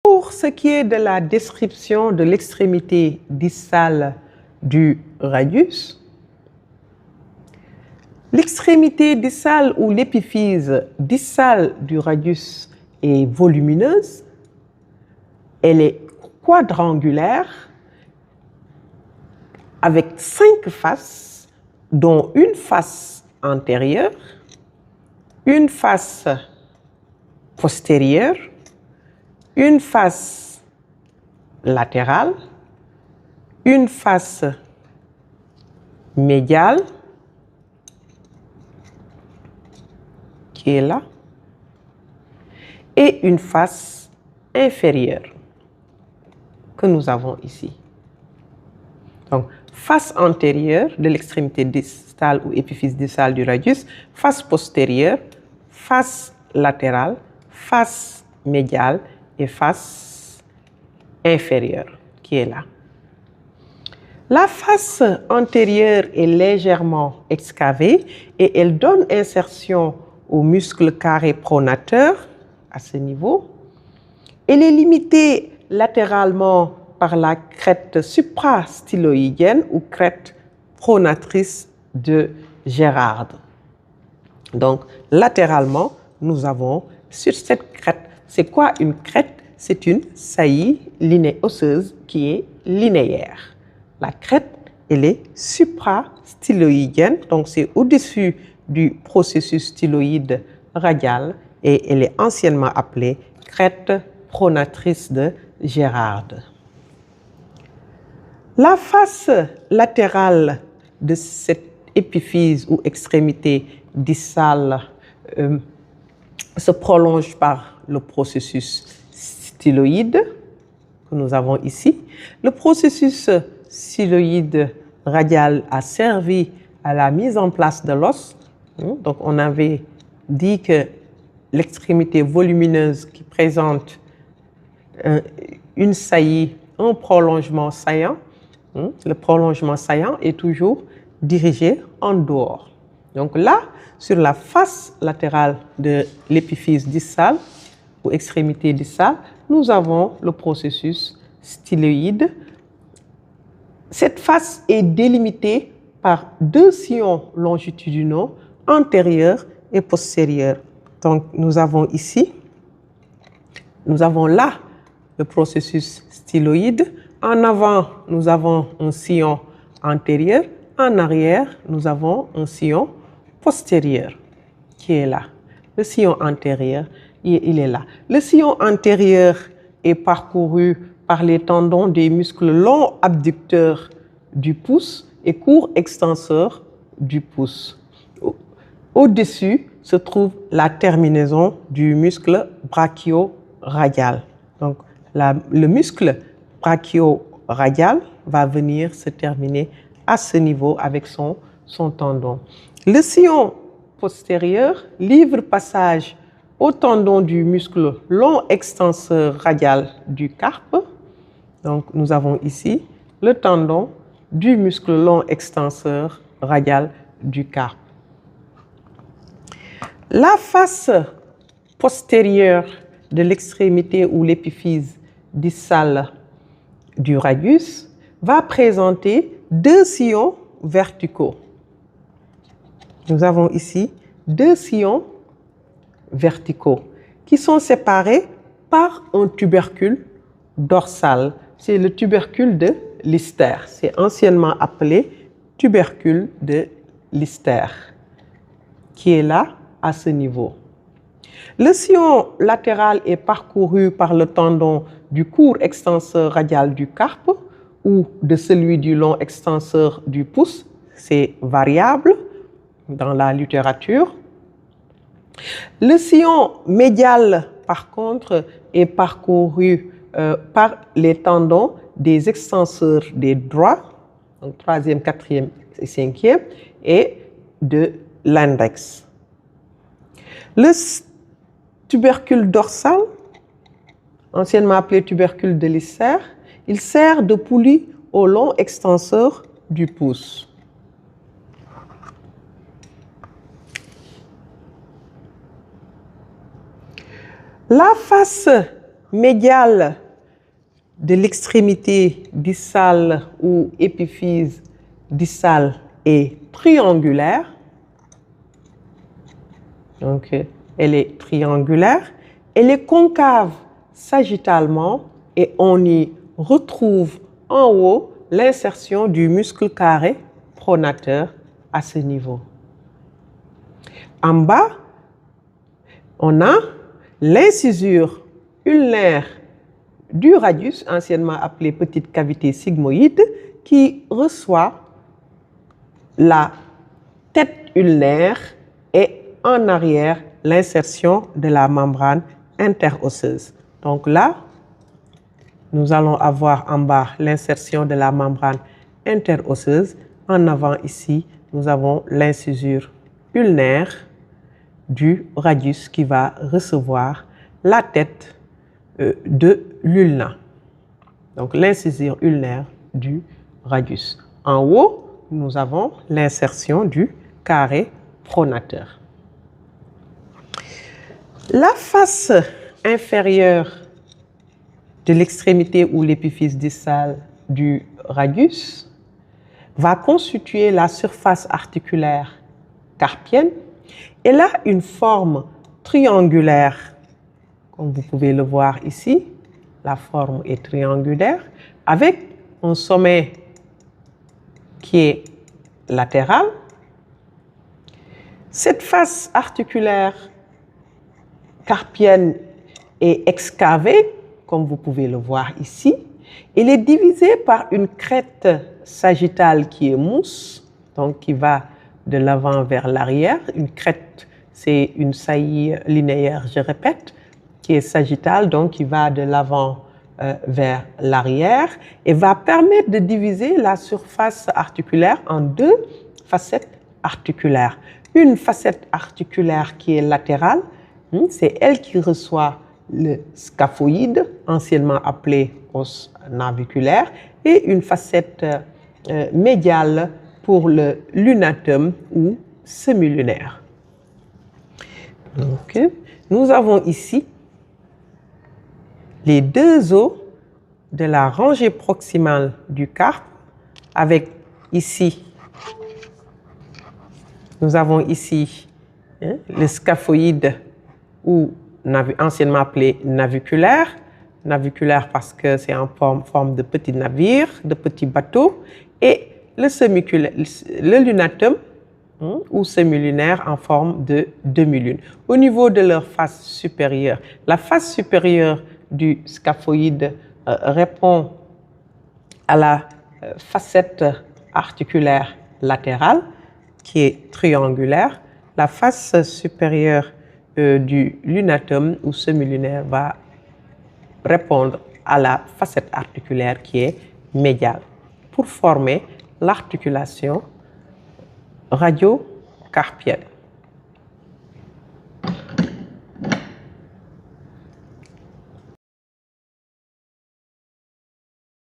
Pour ce qui est de la description de l'extrémité distale du radius, l'extrémité distale ou l'épiphyse distale du radius est volumineuse, elle est quadrangulaire avec 5 faces, dont une face antérieure, une face postérieure, une face latérale, une face médiale, qui est là, et une face inférieure, que nous avons ici. Donc, face antérieure de l'extrémité distale ou épiphyse distale du radius, face postérieure, face latérale, face médiale et face inférieure, qui est là. La face antérieure est légèrement excavée et elle donne insertion au muscle carré pronateur à ce niveau. Elle est limitée latéralement par la crête suprastyloïdienne ou crête pronatrice de Gérard. Donc, latéralement, nous avons sur cette crête, c'est quoi une crête? C'est une saillie osseuse qui est linéaire. La crête, elle est suprastyloïdienne, donc c'est au-dessus du processus styloïde radial et elle est anciennement appelée crête pronatrice de Gérard. La face latérale de cette épiphyse ou extrémité distale se prolonge par le processus styloïde que nous avons ici. Le processus styloïde radial a servi à la mise en place de l'os. Donc on avait dit que l'extrémité volumineuse qui présente une saillie, un prolongement saillant, le prolongement saillant est toujours dirigé en dehors. Donc là, sur la face latérale de l'épiphyse distale ou extrémité distale, nous avons le processus styloïde. Cette face est délimitée par 2 sillons longitudinaux antérieurs et postérieurs. Donc nous avons ici, nous avons là le processus styloïde. En avant, nous avons un sillon antérieur. En arrière, nous avons un sillon postérieur qui est là. Le sillon antérieur, il est là. Le sillon antérieur est parcouru par les tendons des muscles longs abducteurs du pouce et courts extenseurs du pouce. Au-dessus se trouve la terminaison du muscle brachio-radial. Donc, le muscle brachio-radial va venir se terminer à ce niveau avec son tendon. Le sillon postérieur livre passage au tendon du muscle long extenseur radial du carpe. Donc, nous avons ici le tendon du muscle long extenseur radial du carpe. La face postérieure de l'extrémité ou l'épiphyse distale du radius va présenter 2 sillons verticaux. Nous avons ici 2 sillons verticaux qui sont séparés par un tubercule dorsal. C'est le tubercule de Lister. C'est anciennement appelé tubercule de Lister, qui est là à ce niveau. Le sillon latéral est parcouru par le tendon du court extenseur radial du carpe ou de celui du long extenseur du pouce. C'est variable dans la littérature. Le sillon médial, par contre, est parcouru par les tendons des extenseurs des droits, donc 3e, 4e et 5e, et de l'index. Le tubercule dorsal, anciennement appelé tubercule de Lister, il sert de poulie au long extenseur du pouce. La face médial de l'extrémité distale ou épiphyse distale est triangulaire. Donc, elle est triangulaire. Elle est concave sagittalement et on y retrouve en haut l'insertion du muscle carré pronateur à ce niveau. En bas, on a l'incisure ulnaire du radius, anciennement appelée petite cavité sigmoïde, qui reçoit la tête ulnaire et en arrière l'insertion de la membrane interosseuse. Donc là, nous allons avoir en bas l'insertion de la membrane interosseuse. En avant ici, nous avons l'incisure ulnaire du radius qui va recevoir la tête de l'ulna. Donc l'incisure ulnaire du radius. En haut, nous avons l'insertion du carré pronateur. La face inférieure de l'extrémité ou l'épiphyse distale du radius va constituer la surface articulaire carpienne. Elle a une forme triangulaire, comme vous pouvez le voir ici. La forme est triangulaire avec un sommet qui est latéral. Cette face articulaire carpienne est excavée, comme vous pouvez le voir ici. Elle est divisée par une crête sagittale qui est mousse, donc qui va de l'avant vers l'arrière. Une crête, c'est une saillie linéaire, je répète, qui est sagittale, donc qui va de l'avant vers l'arrière et va permettre de diviser la surface articulaire en deux facettes articulaires. Une facette articulaire qui est latérale, c'est elle qui reçoit le scaphoïde, anciennement appelé os naviculaire, et une facette médiale pour le lunatum ou semi-lunaire. Donc, nous avons ici les deux os de la rangée proximale du carpe, avec ici, nous avons ici le scaphoïde ou anciennement appelé naviculaire. Naviculaire parce que c'est en forme de petit navire, de petit bateau, et le lunatum ou semi-lunaire en forme de demi-lune. Au niveau de leur face supérieure, la face supérieure du scaphoïde répond à la facette articulaire latérale qui est triangulaire. La face supérieure du lunatum ou semi-lunaire va répondre à la facette articulaire qui est médiale pour former l'articulation radiocarpienne.